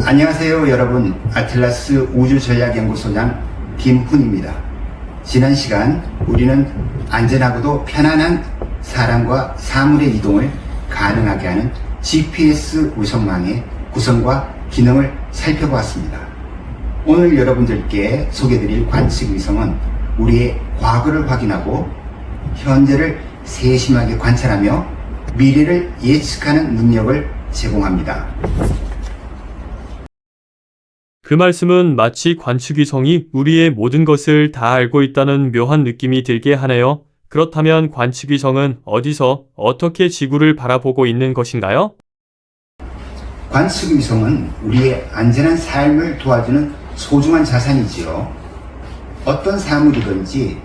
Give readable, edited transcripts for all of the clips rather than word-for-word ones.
안녕하세요 여러분, 아틀라스 우주전략연구소장 김훈입니다. 지난 시간 우리는 안전하고도 편안한 사람과 사물의 이동을 가능하게 하는 GPS 위성망의 구성과 기능을 살펴보았습니다. 오늘 여러분들께 소개드릴 관측 위성은 우리의 과거를 확인하고 현재를 세심하게 관찰하며 미래를 예측하는 능력을 제공합니다. 그 말씀은 마치 관측위성이 우리의 모든 것을 다 알고 있다는 묘한 느낌이 들게 하네요. 그렇다면 관측위성은 어디서 어떻게 지구를 바라보고 있는 것인가요? 관측위성은 우리의 안전한 삶을 도와주는 소중한 자산이지요. 어떤 사물이든지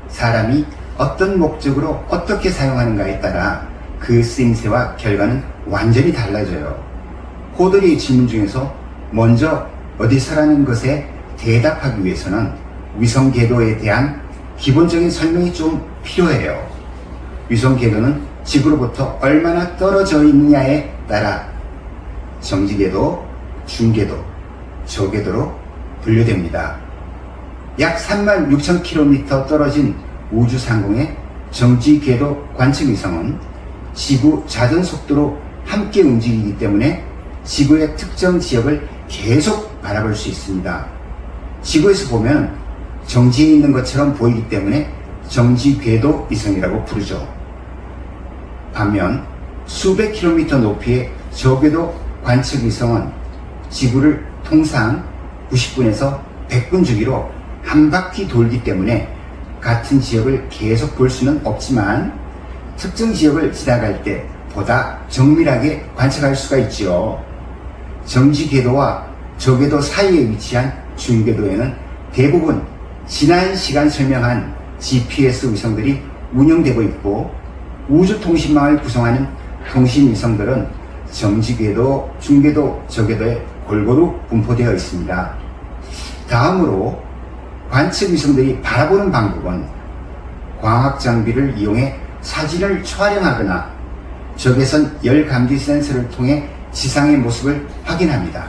사람이 어떤 목적으로 어떻게 사용하는가에 따라 그 쓰임새와 결과는 완전히 달라져요. 호들이 질문 중에서 먼저 어디서라는 것에 대답하기 위해서는 위성 궤도에 대한 기본적인 설명이 좀 필요해요. 위성 궤도는 지구로부터 얼마나 떨어져 있느냐에 따라 정지궤도, 중궤도, 저궤도로 분류됩니다. 약 36,000km 떨어진 우주상공의 정지궤도 관측위성은 지구 자전 속도로 함께 움직이기 때문에 지구의 특정 지역을 계속 바라볼 수 있습니다. 지구에서 보면 정지해 있는 것처럼 보이기 때문에 정지궤도 위성이라고 부르죠. 반면 수백 킬로미터 높이의 저궤도 관측 위성은 지구를 통상 90분에서 100분 주기로 한 바퀴 돌기 때문에 같은 지역을 계속 볼 수는 없지만 특정 지역을 지나갈 때 보다 정밀하게 관측할 수가 있지요. 정지궤도와 저궤도 사이에 위치한 중궤도에는 대부분 지난 시간 설명한 GPS 위성들이 운영되고 있고, 우주통신망을 구성하는 통신위성들은 정지궤도, 중궤도, 저궤도에 골고루 분포되어 있습니다. 다음으로 관측위성들이 바라보는 방법은 광학장비를 이용해 사진을 촬영하거나 적외선 열감지 센서를 통해 지상의 모습을 확인합니다.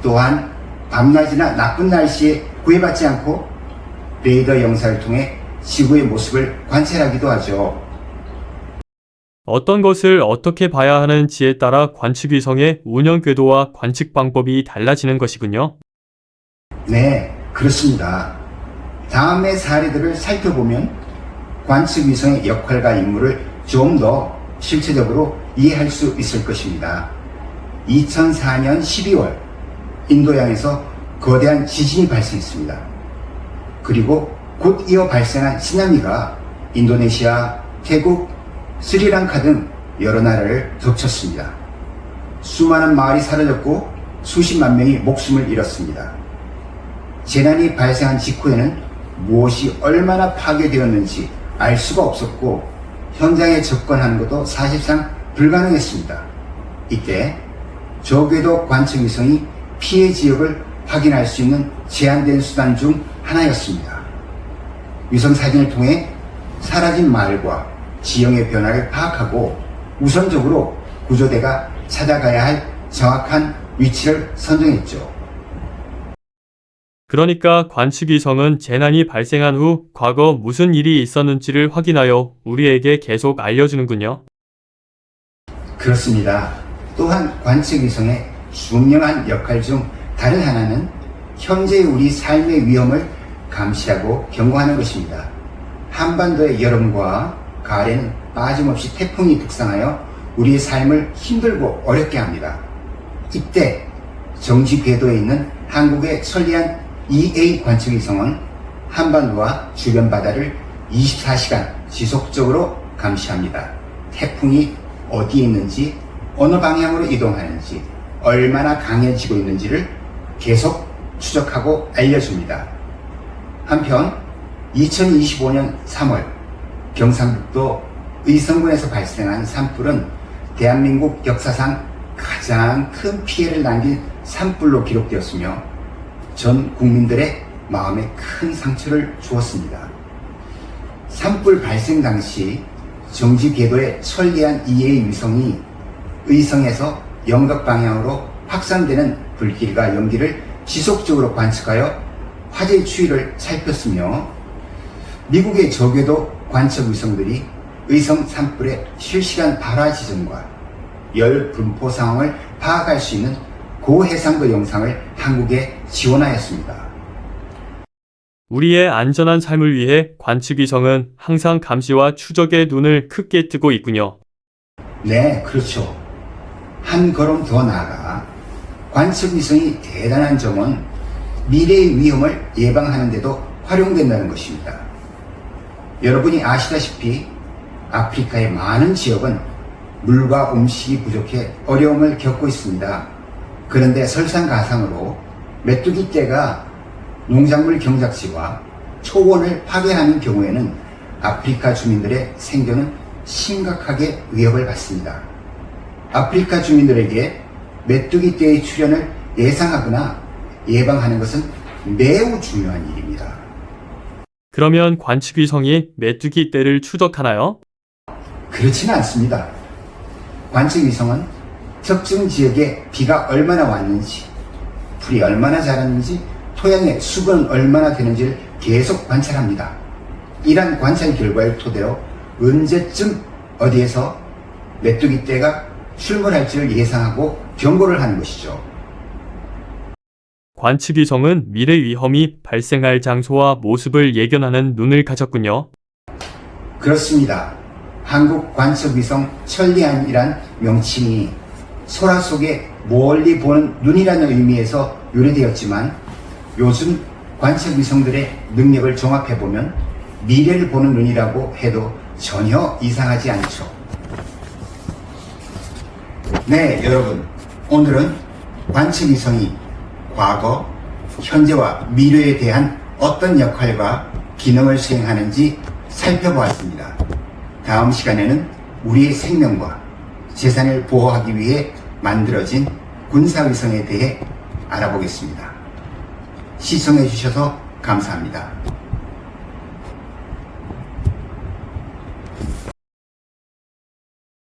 또한 밤낮이나 나쁜 날씨에 구애받지 않고 레이더 영상을 통해 지구의 모습을 관찰하기도 하죠. 어떤 것을 어떻게 봐야 하는지에 따라 관측위성의 운영 궤도와 관측 방법이 달라지는 것이군요. 네, 그렇습니다. 다음의 사례들을 살펴보면 관측위성의 역할과 임무를 좀 더 실체적으로 이해할 수 있을 것입니다. 2004년 12월 인도양에서 거대한 지진이 발생했습니다. 그리고 곧 이어 발생한 쓰나미가 인도네시아, 태국, 스리랑카 등 여러 나라를 덮쳤습니다. 수많은 마을이 사라졌고 수십만 명이 목숨을 잃었습니다. 재난이 발생한 직후에는 무엇이 얼마나 파괴되었는지 알 수가 없었고 현장에 접근하는 것도 사실상 불가능했습니다. 이때 저궤도 관측위성이 피해 지역을 확인할 수 있는 제한된 수단 중 하나였습니다. 위성 사진을 통해 사라진 마을과 지형의 변화를 파악하고 우선적으로 구조대가 찾아가야 할 정확한 위치를 선정했죠. 그러니까 관측위성은 재난이 발생한 후 과거 무슨 일이 있었는지를 확인하여 우리에게 계속 알려주는군요. 그렇습니다. 또한 관측위성의 중요한 역할 중 다른 하나는 현재의 우리 삶의 위험을 감시하고 경고하는 것입니다. 한반도의 여름과 가을에는 빠짐없이 태풍이 북상하여 우리의 삶을 힘들고 어렵게 합니다. 이때 정지궤도에 있는 한국의 천리안 EA 관측위성은 한반도와 주변 바다를 24시간 지속적으로 감시합니다. 태풍이 어디에 있는지, 어느 방향으로 이동하는지, 얼마나 강해지고 있는지를 계속 추적하고 알려줍니다. 한편 2025년 3월 경상북도 의성군에서 발생한 산불은 대한민국 역사상 가장 큰 피해를 남긴 산불로 기록되었으며 전 국민들의 마음에 큰 상처를 주었습니다. 산불 발생 당시 정지궤도에 설계한 EA 위성이 의성에서 영덕 방향으로 확산되는 불길과 연기를 지속적으로 관측하여 화재 추이를 살폈으며 미국의 저궤도 관측 위성들이 의성 산불의 실시간 발화 지점과 열 분포 상황을 파악할 수 있는 고해상도 영상을 한국에 지원하였습니다. 우리의 안전한 삶을 위해 관측위성은 항상 감시와 추적에 눈을 크게 뜨고 있군요. 네, 그렇죠. 한 걸음 더 나아가 관측위성이 대단한 점은 미래의 위험을 예방하는 데도 활용된다는 것입니다. 여러분이 아시다시피 아프리카의 많은 지역은 물과 음식이 부족해 어려움을 겪고 있습니다. 그런데 설상가상으로 메뚜기 떼가 농작물 경작지와 초원을 파괴하는 경우에는 아프리카 주민들의 생존은 심각하게 위협을 받습니다. 아프리카 주민들에게 메뚜기 떼의 출현을 예상하거나 예방하는 것은 매우 중요한 일입니다. 그러면 관측위성이 메뚜기 떼를 추적하나요? 그렇지는 않습니다. 관측위성은 특정 지역에 비가 얼마나 왔는지, 풀이 얼마나 자랐는지, 토양의 수분은 얼마나 되는지를 계속 관찰합니다. 이러한 관찰 결과를 토대로 언제쯤 어디에서 메뚜기 떼가 출몰할지를 예상하고 경고를 하는 것이죠. 관측위성은 미래 위험이 발생할 장소와 모습을 예견하는 눈을 가졌군요. 그렇습니다. 한국 관측위성 천리안이란 명칭이 소라 속에 멀리 보는 눈이라는 의미에서 유래되었지만 요즘 관측위성들의 능력을 종합해보면 미래를 보는 눈이라고 해도 전혀 이상하지 않죠. 네, 여러분. 오늘은 관측위성이 과거, 현재와 미래에 대한 어떤 역할과 기능을 수행하는지 살펴보았습니다. 다음 시간에는 우리의 생명과 재산을 보호하기 위해 만들어진 군사위성에 대해 알아보겠습니다. 시청해 주셔서 감사합니다.